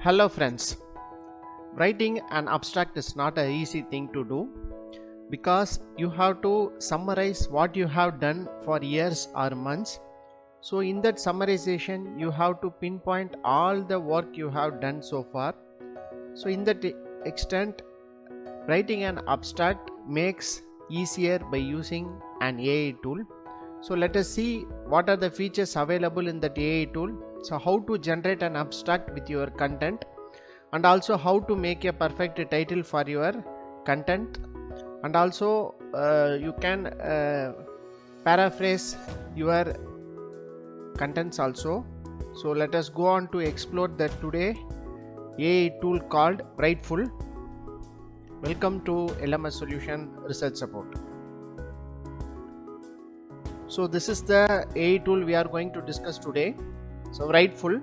Hello friends, writing an abstract is not an easy thing to do because you have to summarize what you have done for years or months. So in that summarization you have to pinpoint all the work you have done so far. So in that extent, writing an abstract makes easier by using an AI tool. So let us see what are the features available in that AI tool. So how to generate an abstract with your content, and also how to make a perfect title for your content, and also you can paraphrase your contents also. So let us go on to explore that today AI tool called Writefull. Welcome to LMS Solution Research Support. So this is the AI tool we are going to discuss today. So Writefull.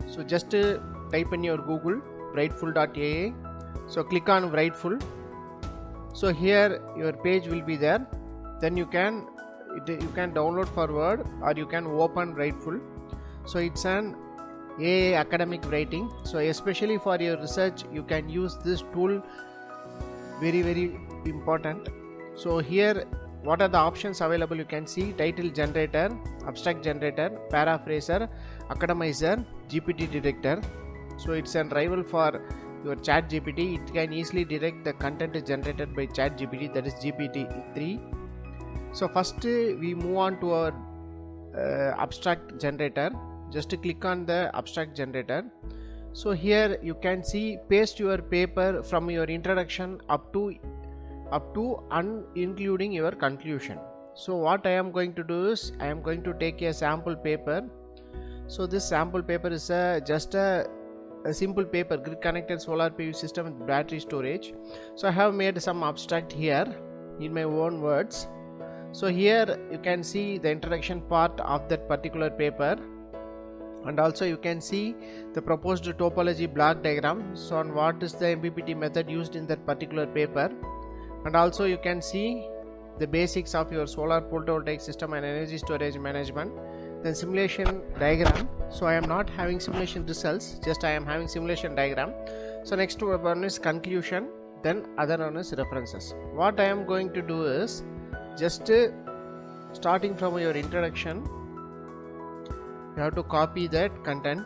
So just type in your Google writefull.ai. So click on Writefull. So here your page will be there. Then you can download for Word, or you can open Writefull. So it's an AI academic writing. So especially for your research, you can use this tool. Very important. So here what are the options available? You can see title generator, abstract generator, paraphraser, cademizer, GPT Director. So it's a rival for your Chatgpt. It can easily direct the content generated by Chatgpt, that is GPT-3. So first we move on to our abstract generator. Just click on the abstract generator. So here you can see paste your paper from your introduction up to and including your conclusion. So what I am going to do is I am going to take a sample paper. So this sample paper is just a simple paper, grid connected solar PV system with battery storage. So I have made some abstract here in my own words. So here you can see the introduction part of that particular paper, and also you can see the proposed topology block diagram. So on what is the MPPT method used in that particular paper, and also you can see the basics of your solar photovoltaic system and energy storage management. Then simulation diagram. So I am not having simulation results, just I am having simulation diagram. So next one is conclusion, then other one is references. What I am going to do is just starting from your introduction, you have to copy that content.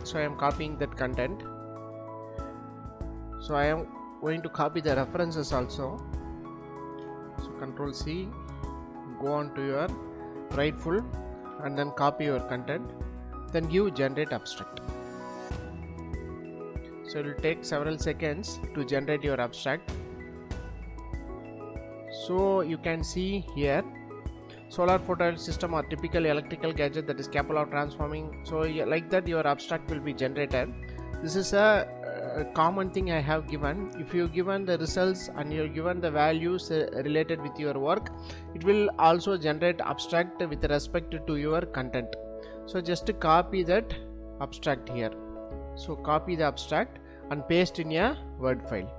So I am copying that content. So I am going to copy the references also. So Control C, go on to your Writefull and then copy your content, then give generate abstract. So it will take several seconds to generate your abstract. So you can see here solar photovoltaic system or typical electrical gadget that is capable of transforming. So like that your abstract will be generated. This is a common thing I have given. If you given the results and you given the values related with your work, it will also generate abstract with respect to your content. So just copy that abstract here. So copy the abstract and paste in a Word file.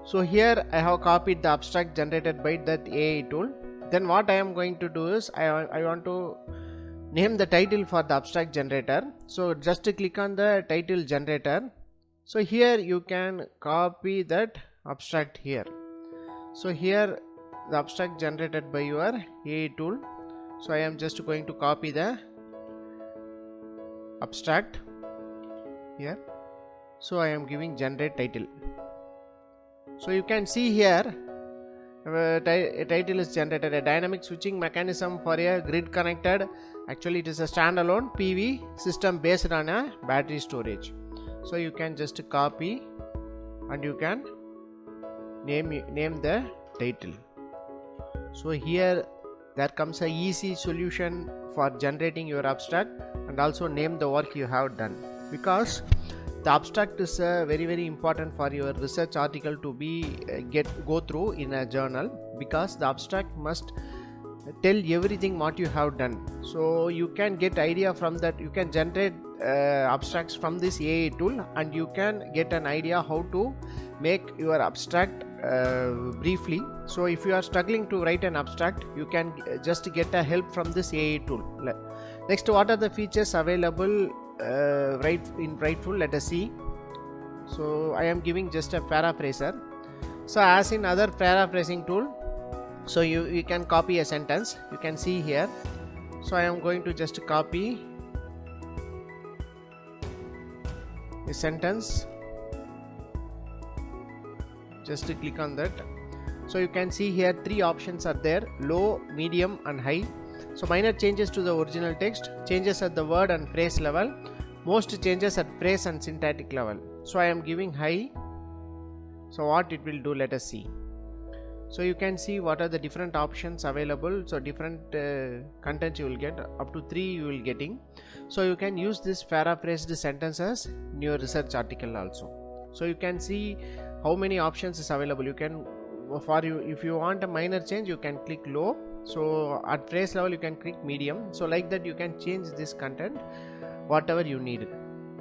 So here I have copied the abstract generated by that AI tool. Then what I am going to do is I want to name the title for the abstract generator. So just click on the title generator. So here you can copy that abstract here. So here the abstract generated by your AI tool. So I am just going to copy the abstract here. So I am giving generate title. So you can see here a title is generated, a dynamic switching mechanism for a grid connected, actually it is a standalone PV system based on a battery storage. So you can just copy and you can name the title. So here there comes a easy solution for generating your abstract, and also name the work you have done, because the abstract is very important for your research article to be go through in a journal, because the abstract must tell everything what you have done. So you can get idea from that. You can generate abstracts from this AI tool, and you can get an idea how to make your abstract briefly. So if you are struggling to write an abstract, you can just get a help from this AI tool. Next, what are the features available write in Writefull. Let us see. So I am giving just a paraphraser. So as in other paraphrasing tool, so you can copy a sentence. You can see here. So I am going to just copy a sentence. Just click on that. So you can see here 3 options are there: low, medium and high. So minor changes to the original text, changes at the word and phrase level, most changes at phrase and syntactic level. So I am giving high. So what it will do, let us see. So you can see what are the different options available. So different content you will get, up to 3 you will getting. So you can use this paraphrased sentences in your research article also. So you can see how many options is available. You can, for you, if you want a minor change, you can click low. So at phrase level you can click medium. So like that you can change this content whatever you need.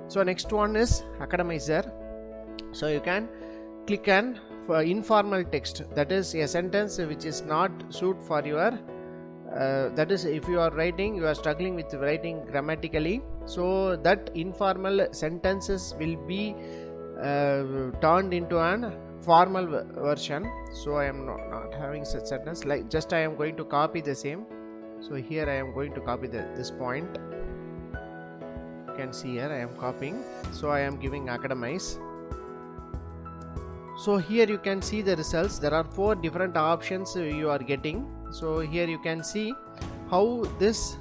So next one is cademizer. So you can click on for informal text, that is a sentence which is not suit for your that is, if you are writing, you are struggling with writing grammatically, so that informal sentences will be turned into an formal version. So I am not having such sentence, like just I am going to copy the same. So here I am going to copy this point. You can see here I am copying. So I am giving cademize. So here you can see the results. There are 4 different options you are getting. So here you can see how this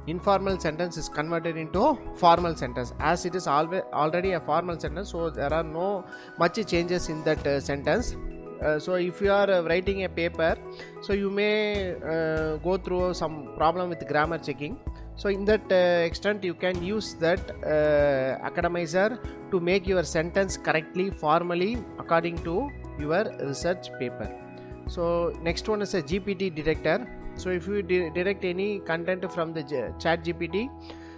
informal sentence is converted into formal sentence, as it is already a formal sentence. So there are no much changes in that sentence. So if you are writing a paper, so you may go through some problem with grammar checking. So in that extent you can use that cademizer to make your sentence correctly, formally, according to your research paper. So next one is a GPT Director. So if you direct any content from the Chatgpt,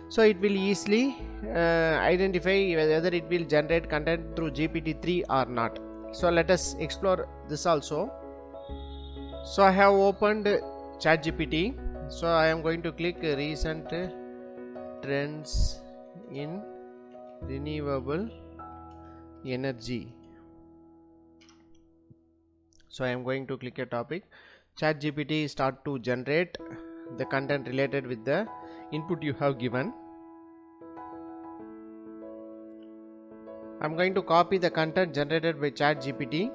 so it will easily identify whether it will generate content through GPT-3 or not. So let us explore this also. So I have opened Chatgpt. So I am going to click recent trends in renewable energy. So I am going to click a topic. Chatgpt start to generate the content related with the input you have given. I am going to copy the content generated by Chatgpt.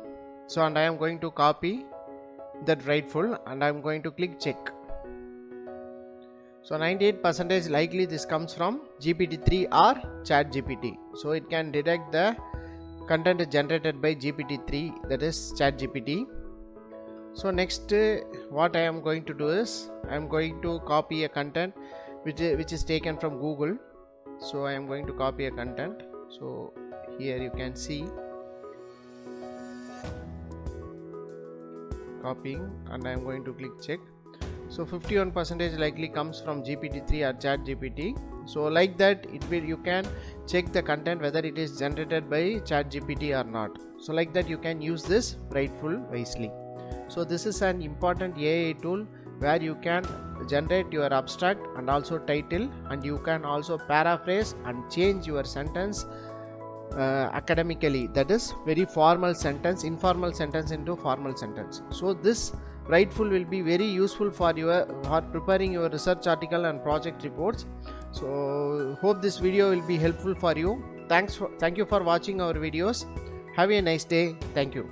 So and I am going to copy that Writefull and I am going to click check. So 98% likely this comes from GPT-3 or Chatgpt. So it can detect the content generated by GPT-3, that is Chatgpt. So next what I am going to do is I am going to copy a content which is taken from Google. So I am going to copy a content. So here you can see copying and I am going to click check. So 51% likely comes from GPT-3 or Chatgpt. So like that you can check the content whether it is generated by Chatgpt or not. So like that you can use this Writefull wisely. So this is an important AI tool where you can generate your abstract and also title, and you can also paraphrase and change your sentence academically, that is very formal sentence, informal sentence into formal sentence. So this Writefull will be very useful for preparing your research article and project reports. So hope this video will be helpful for you. Thank you for watching our videos. Have a nice day. Thank you.